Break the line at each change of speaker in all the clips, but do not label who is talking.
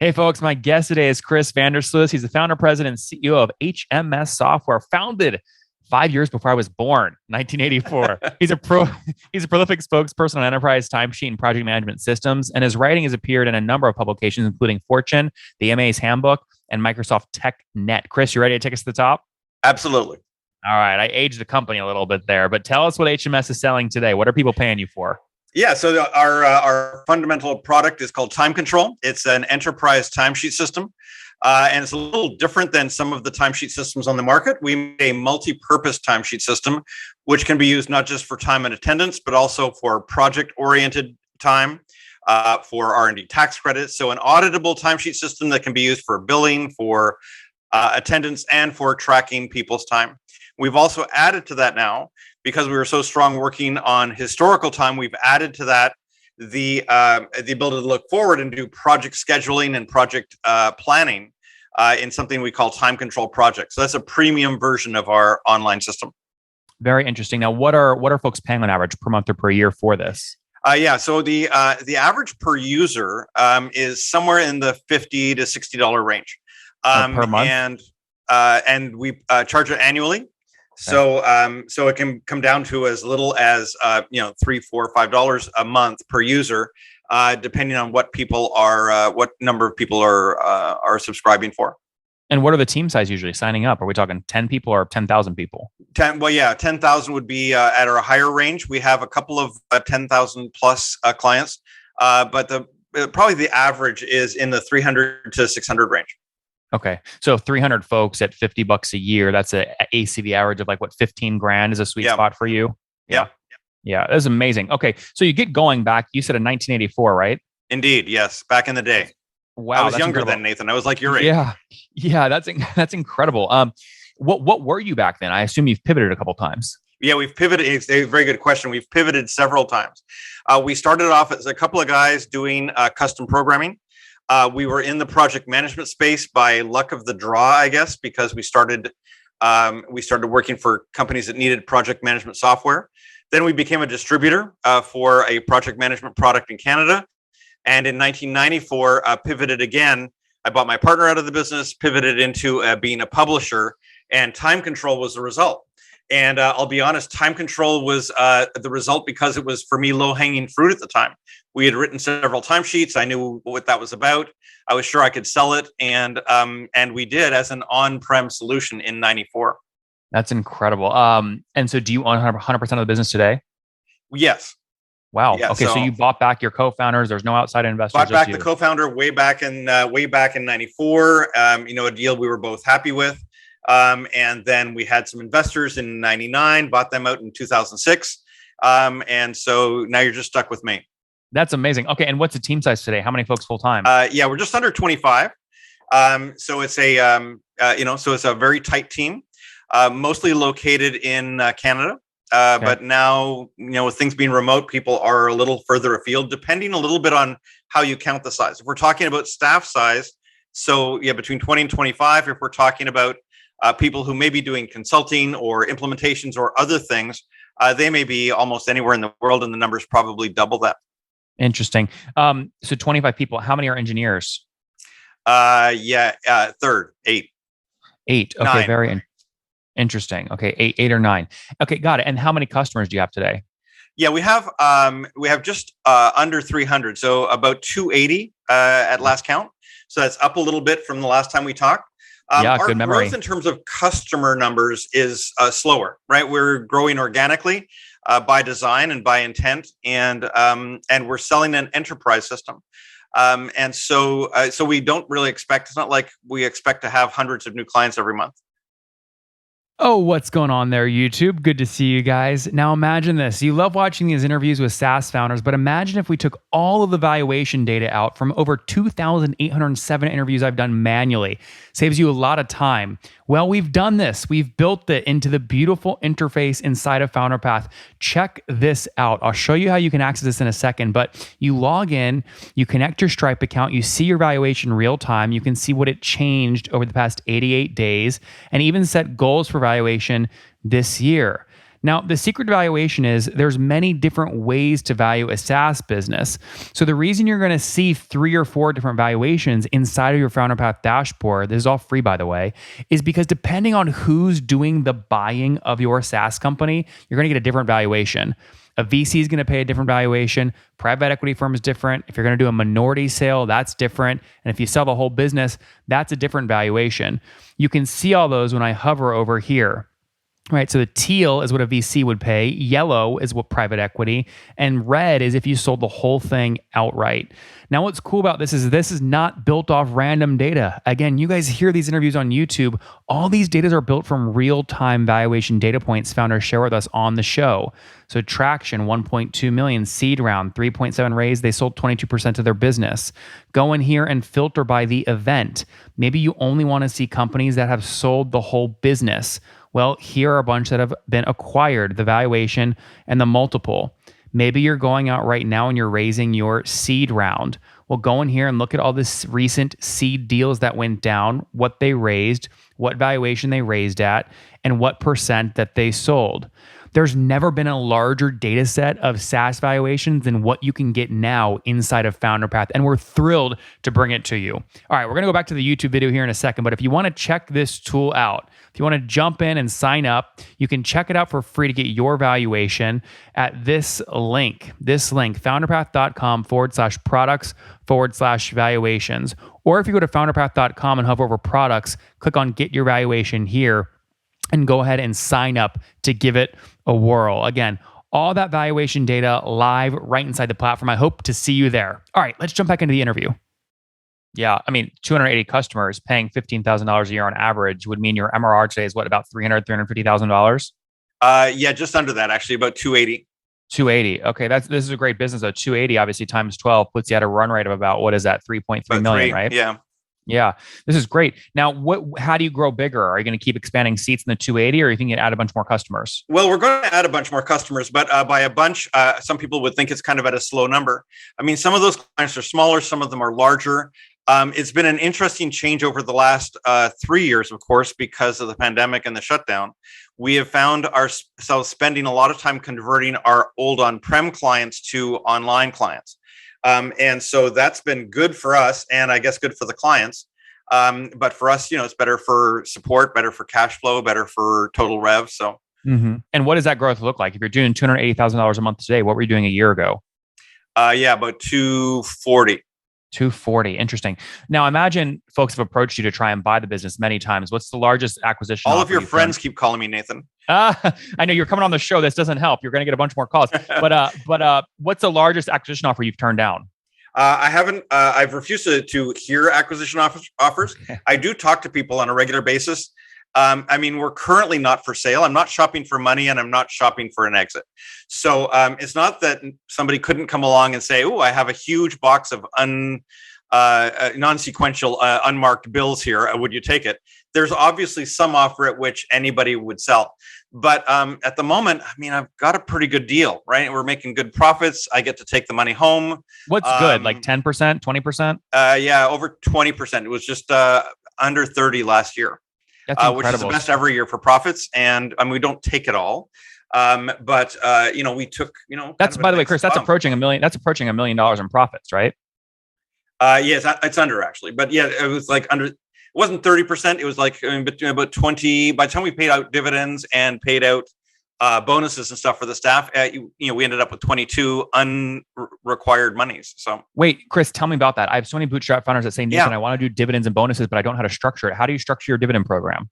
Hey, folks, my guest today is Chris Vandersloot. He's the founder, president, and CEO of HMS Software, founded 5 years before I was born, 1984. He's a prolific spokesperson on enterprise timesheet and project management systems, and his writing has appeared in a number of publications, including Fortune, the MA's Handbook, and Microsoft TechNet. Chris, you ready to take us to the top?
Absolutely.
All right, I aged the company a little bit there, but tell us what HMS is selling today. What are people paying you for?
Yeah, so our fundamental product is called Time Control. It's an enterprise timesheet system, and it's a little different than some of the timesheet systems on the market. We made a multi-purpose timesheet system, which can be used not just for time and attendance, but also for project-oriented time, for R&D tax credits. So an auditable timesheet system that can be used for billing, for attendance, and for tracking people's time. We've also added to that now, because we were so strong working on historical time, we've added to that the ability to look forward and do project scheduling and project planning in something we call Time Control Project. So that's a premium version of our online system.
Very interesting. Now, what are folks paying on average per month or per year for this?
So the average per user is somewhere in the $50 to $60 range
per month,
and we charge it annually. So it can come down to as little as $3, $4, $5 a month per user, depending on what number of people are subscribing for.
And what are the team size usually signing up? Are we talking 10 people or 10,000 people?
10,000 would be at our higher range. We have a couple of 10,000 plus clients, but probably the average is in the 300 to 600 range.
Okay. So 300 folks at $50 a year, that's a ACV average of like what, 15 grand is a sweet spot for you?
Yeah.
Yeah. That's amazing. Okay. So you get going back, you said in 1984, right?
Indeed. Yes. Back in the day.
Wow.
I was younger then, Nathan. I was like your age.
Yeah. That's incredible. What were you back then? I assume you've pivoted a couple times.
Yeah, we've pivoted. It's a very good question. We've pivoted several times. We started off as a couple of guys doing custom programming. We were in the project management space by luck of the draw, I guess, because we started working for companies that needed project management software. Then we became a distributor for a project management product in Canada. And in 1994, pivoted again. I bought my partner out of the business, pivoted into being a publisher, and Time Control was the result. And I'll be honest, Time Control was the result because it was, for me, low-hanging fruit at the time. We had written several timesheets. I knew what that was about. I was sure I could sell it, and we did as an on-prem solution in '94.
That's incredible. And so do you own 100% of the business today?
Yes.
Wow. Yeah, okay, so you bought back your co-founders. There's no outside investors.
Bought back the co-founder way back in '94. A deal we were both happy with. And then we had some investors in '99, bought them out in 2006. And so now you're just stuck with me.
That's amazing. Okay. And what's the team size today? How many folks full time?
We're just under 25. So it's it's a very tight team, mostly located in Canada. Okay. But now, with things being remote, people are a little further afield, depending a little bit on how you count the size. If we're talking about staff size, between 20 and 25. If we're talking about people who may be doing consulting or implementations or other things, they may be almost anywhere in the world, and the numbers probably double that.
Interesting. So 25 people. How many are engineers?
Third, 8.
8. Okay,
9.
very interesting. Okay, 8 or 9. Okay, got it. And how many customers do you have today?
Yeah, we have just under 300, so about 280 at last count. So that's up a little bit from the last time we talked.
Good memory.
Our growth in terms of customer numbers is slower, right? We're growing organically by design and by intent, and we're selling an enterprise system. So we don't really expect. It's not like we expect to have hundreds of new clients every month.
Oh, what's going on there, YouTube? Good to see you guys. Now imagine this. You love watching these interviews with SaaS founders, but imagine if we took all of the valuation data out from over 2,807 interviews I've done manually. Saves you a lot of time. Well, we've done this. We've built it into the beautiful interface inside of FounderPath. Check this out. I'll show you how you can access this in a second, but you log in, you connect your Stripe account, you see your valuation real time, you can see what it changed over the past 88 days, and even set goals for valuation this year. Now, the secret to valuation is there's many different ways to value a SaaS business. So the reason you're going to see 3 or 4 different valuations inside of your Founder Path dashboard, this is all free by the way, is because depending on who's doing the buying of your SaaS company, you're going to get a different valuation. A VC is going to pay a different valuation. Private equity firm is different. If you're going to do a minority sale, that's different. And if you sell the whole business, that's a different valuation. You can see all those when I hover over here. Right, so the teal is what a VC would pay, yellow is what private equity, and red is if you sold the whole thing outright. Now, what's cool about this is not built off random data. Again, you guys hear these interviews on YouTube. All these data are built from real-time valuation data points founders share with us on the show. So traction, 1.2 million, seed round, 3.7 raise, they sold 22% of their business. Go in here and filter by the event. Maybe you only want to see companies that have sold the whole business. Well, here are a bunch that have been acquired, the valuation and the multiple. Maybe you're going out right now and you're raising your seed round. Well, go in here and look at all this recent seed deals that went down, what they raised, what valuation they raised at, and what percent that they sold. There's never been a larger data set of SaaS valuations than what you can get now inside of Founder Path, and we're thrilled to bring it to you. All right, we're going to go back to the YouTube video here in a second, but if you want to check this tool out, if you want to jump in and sign up, you can check it out for free to get your valuation at this link, founderpath.com/products/valuations. Or if you go to founderpath.com and hover over products, click on get your valuation here, and go ahead and sign up to give it a whirl. Again, all that valuation data live right inside the platform. I hope to see you there. All right, let's jump back into the interview. Yeah, I mean, 280 customers paying $15,000 a year on average would mean your MRR today is what, about $350,000?
Yeah, just under that, actually, about 280.
280. Okay, this is a great business. 280 obviously times 12 puts you at a run rate of about, what is that, 3.3 million, right?
Yeah.
Yeah, this is great. Now, how do you grow bigger? Are you going to keep expanding seats in the 280, or are you thinking add a bunch more customers?
Well, we're going to add a bunch more customers, but by a bunch, some people would think it's kind of at a slow number. I mean, some of those clients are smaller, some of them are larger. It's been an interesting change over the last 3 years, of course, because of the pandemic and the shutdown. We have found ourselves spending a lot of time converting our old on-prem clients to online clients. And so that's been good for us, and I guess good for the clients. But for us, it's better for support, better for cash flow, better for total rev. So,
And what does that growth look like? If you're doing $280,000 a month today, what were you doing a year ago?
About 240.
240. Interesting. Now, imagine folks have approached you to try and buy the business many times. What's the largest acquisition?
All of your friends keep calling me Nathan.
I know you're coming on the show. This doesn't help. You're going to get a bunch more calls. But what's the largest acquisition offer you've turned down?
I haven't. I've refused to hear acquisition offers. I do talk to people on a regular basis. I mean, we're currently not for sale. I'm not shopping for money, and I'm not shopping for an exit. So it's not that somebody couldn't come along and say, "Oh, I have a huge box of non-sequential unmarked bills here. Would you take it?" There's obviously some offer at which anybody would sell. But at the moment, I mean, I've got a pretty good deal, right? We're making good profits. I get to take the money home.
What's good? Like 10%, 20%?
Yeah, over 20%. It was just under 30 last year.
That's incredible.
Which is the best every year for profits. And I mean, we don't take it all. But we took,
that's, by the way, Chris, that's approaching $1 million. That's approaching $1 million in profits, right?
Yes, it's under actually. But yeah, it was like under. It wasn't 30%. It was like about 20. By the time we paid out dividends and paid out bonuses and stuff for the staff, we ended up with 22 unrequired monies. So
wait, Chris, tell me about that. I have so many Bootstrap founders that say, Nathan, I want to do dividends and bonuses, but I don't know how to structure it. How do you structure your dividend program?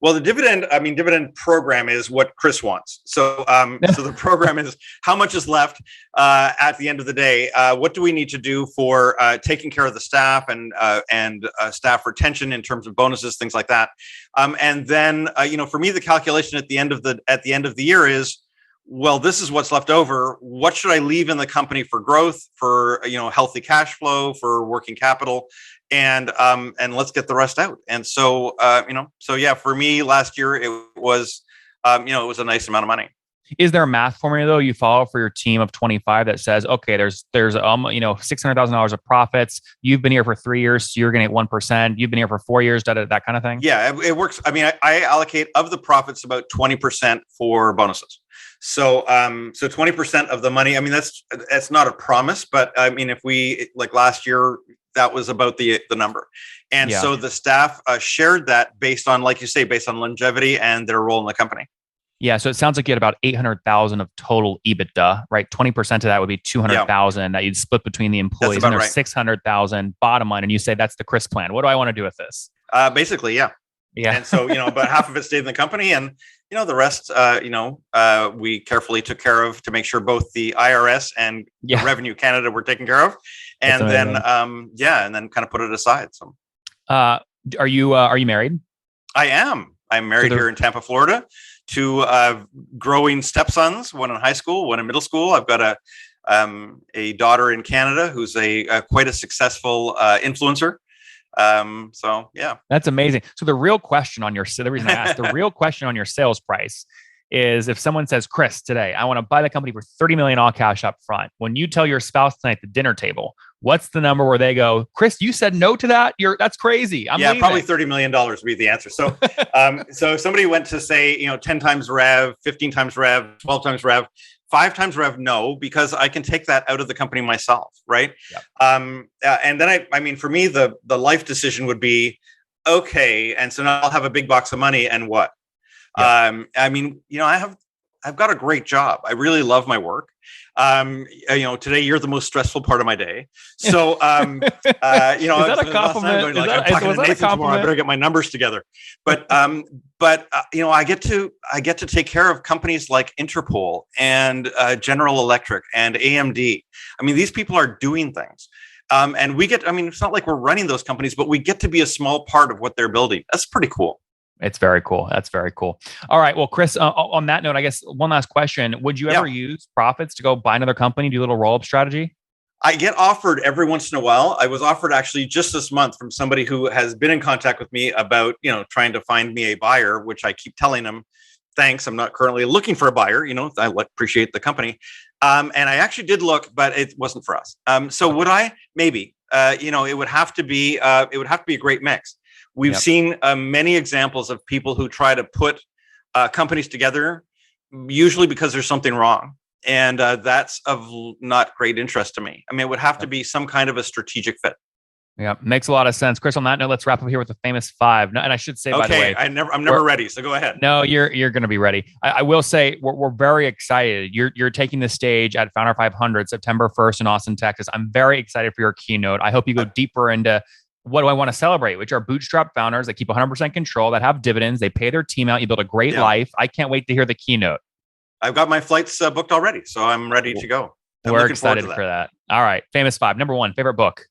Well, the dividend program is what Chris wants. So, so the program is how much is left at the end of the day. What do we need to do for taking care of the staff and staff retention in terms of bonuses, things like that. And then, for me, the calculation at the end of the year is, well, this is what's left over. What should I leave in the company for growth, for healthy cash flow, for working capital? And let's get the rest out. And so, for me last year, it was a nice amount of money.
Is there a math formula though you follow for your team of 25 that says, okay, there's $600,000 of profits. You've been here for 3 years, so you're going to get 1%. You've been here for 4 years, that kind of thing.
Yeah, it works. I mean, I allocate of the profits about 20% for bonuses. So 20% of the money. I mean, that's not a promise, but I mean, if we like last year, that was about the number. And so the staff shared that based on, like you say, based on longevity and their role in the company.
Yeah, so it sounds like you had about 800,000 of total EBITDA, right? 20% of that would be 200,000 that you'd split between the employees, and there's 600,000 bottom line. And you say that's the Chris plan. What do I want to do with this?
Basically, yeah.
Yeah.
And so about half of it stayed in the company, and the rest, we carefully took care of to make sure both the IRS and the Revenue Canada were taken care of, and then and then kind of put it aside. So,
are you married?
I am. I'm married here in Tampa, Florida, to growing stepsons, one in high school, one in middle school. I've got a daughter in Canada who's quite a successful influencer. So yeah,
that's amazing. So the real question on the reason I asked, the real question on your sales price is, if someone says, Chris, today, I want to buy the company for 30 million all cash up front. When you tell your spouse tonight at the dinner table, what's the number where they go, Chris, you said no to that? That's crazy. I'm leaving.
Probably $30 million would be the answer. So, so if somebody went to say, 10 times rev, 15 times rev, 12 times rev, 5 times rev, no, because I can take that out of the company myself, right?
Yep.
And then I mean, for me, the life decision would be, okay, and so now I'll have a big box of money, and what? Yep. I mean, I've got a great job. I really love my work. Today you're the most stressful part of my day. So,
is that a compliment?
I'm talking to Nathan tomorrow. I better get my numbers together. But I get to take care of companies like Interpol and General Electric and AMD. I mean, these people are doing things. And we get, it's not like we're running those companies, but we get to be a small part of what they're building. That's pretty cool.
It's very cool. That's very cool. All right. Well, Chris, on that note, I guess one last question. Would you ever use profits to go buy another company, do a little roll-up strategy?
I get offered every once in a while. I was offered actually just this month from somebody who has been in contact with me about, trying to find me a buyer, which I keep telling them, thanks, I'm not currently looking for a buyer. I appreciate the company. And I actually did look, but it wasn't for us. So would I? Maybe. It would have to be a great mix. We've seen many examples of people who try to put companies together, usually because there's something wrong. And that's of not great interest to me. I mean, it would have to be some kind of a strategic fit.
Yeah, makes a lot of sense. Chris, on that note, let's wrap up here with the famous 5. And I should say, by the way,
I'm never ready. So go ahead.
No, you're going to be ready. I will say we're very excited. You're taking the stage at Founder 500 September 1st in Austin, Texas. I'm very excited for your keynote. I hope you go deeper into what do I want to celebrate, which are bootstrap founders that keep 100% control, that have dividends, they pay their team out, you build a great life. I can't wait to hear the keynote. I've
got my flights booked already, so I'm ready to go.
We're excited for that. All right. Famous 5. Number 1, favorite book.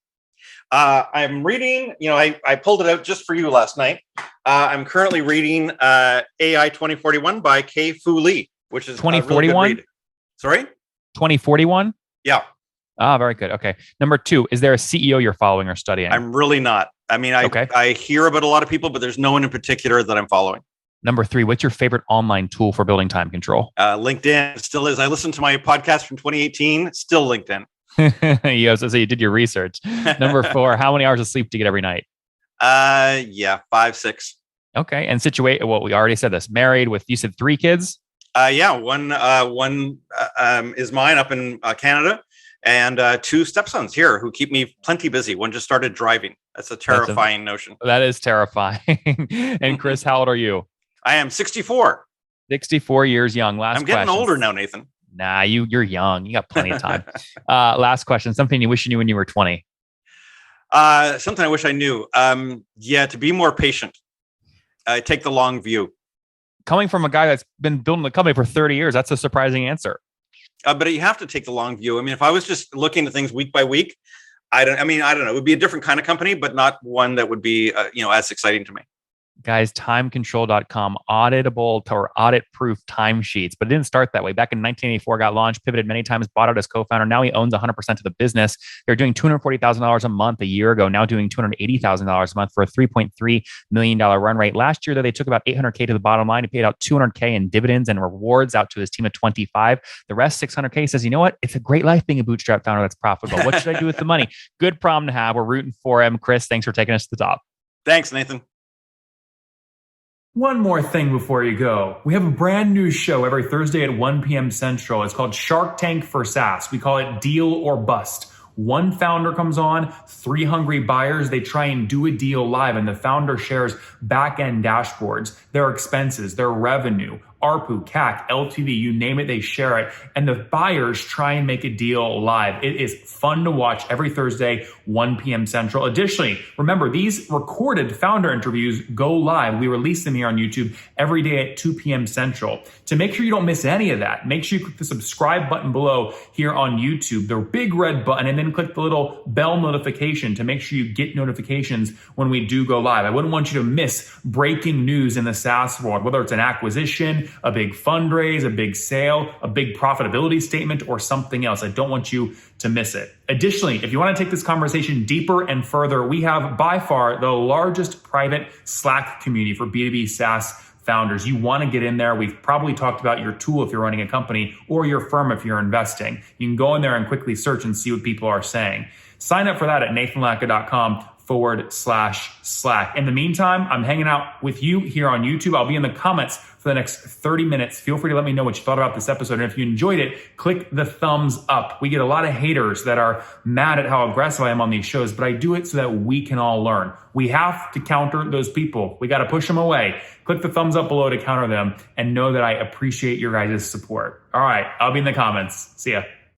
I'm reading, I pulled it out just for you last night. I'm currently reading AI 2041 by K-Fu Lee, which is
2041.
Really Sorry?
2041?
Yeah.
Very good. Okay. Number 2, is there a CEO you're following or studying?
I'm really not. I mean, I hear about a lot of people, but there's no one in particular that I'm following.
Number 3, what's your favorite online tool for building time control?
LinkedIn still is. I listened to my podcast from 2018, still LinkedIn.
So you did your research. Number 4, how many hours of sleep do you get every night?
5, 6.
Okay. And well, we already said this. Married with, you said 3 kids?
One is mine up in Canada. And 2 stepsons here who keep me plenty busy. One just started driving. That's a terrifying notion.
That is terrifying. And Chris, how old are you?
I am 64.
64 years young.
I'm getting older now, Nathan.
Nah, you're young. You got plenty of time. Last question. Something you wish you knew when you were 20.
Something I wish I knew. To be more patient. Take the long view.
Coming from a guy that's been building the company for 30 years, that's a surprising answer.
But you have to take the long view. I mean, if I was just looking at things week by week, I don't know. It would be a different kind of company, but not one that would be, as exciting to me.
Guys, timecontrol.com, auditable or audit proof timesheets. But it didn't start that way. Back in 1984, got launched, pivoted many times, bought out as co founder. Now he owns 100% of the business. They're doing $240,000 a month a year ago, now doing $280,000 a month for a $3.3 million run rate. Last year, though, they took about $800K to the bottom line. He paid out $200K in dividends and rewards out to his team of 25. The rest, $600K, says, you know what? It's a great life being a bootstrap founder that's profitable. What should I do with the money? Good problem to have. We're rooting for him. Chris, thanks for taking us to the top.
Thanks, Nathan.
One more thing before you go. We have a brand new show every Thursday at 1 p.m. Central. It's called Shark Tank for SaaS. We call it Deal or Bust. One founder comes on, 3 hungry buyers. They try and do a deal live, and the founder shares back-end dashboards, their expenses, their revenue, ARPU, CAC, LTV, you name it, they share it. And the buyers try and make a deal live. It is fun to watch every Thursday, 1 p.m. Central. Additionally, remember, these recorded founder interviews go live. We release them here on YouTube every day at 2 p.m. Central. To make sure you don't miss any of that, make sure you click the subscribe button below here on YouTube, the big red button, and then click the little bell notification to make sure you get notifications when we do go live. I wouldn't want you to miss breaking news in the SaaS world, whether it's an acquisition, a big fundraise, a big sale, a big profitability statement, or something else. I don't want you to miss it. Additionally, if you want to take this conversation deeper and further, we have by far the largest private Slack community for B2B SaaS founders. You want to get in there. We've probably talked about your tool if you're running a company, or your firm if you're investing. You can go in there and quickly search and see what people are saying. Sign up for that at nathanlatka.com/Slack. In the meantime, I'm hanging out with you here on YouTube. I'll be in the comments for the next 30 minutes. Feel free to let me know what you thought about this episode. And if you enjoyed it, click the thumbs up. We get a lot of haters that are mad at how aggressive I am on these shows, but I do it so that we can all learn. We have to counter those people. We got to push them away. Click the thumbs up below to counter them, and know that I appreciate your guys' support. All right, I'll be in the comments. See ya.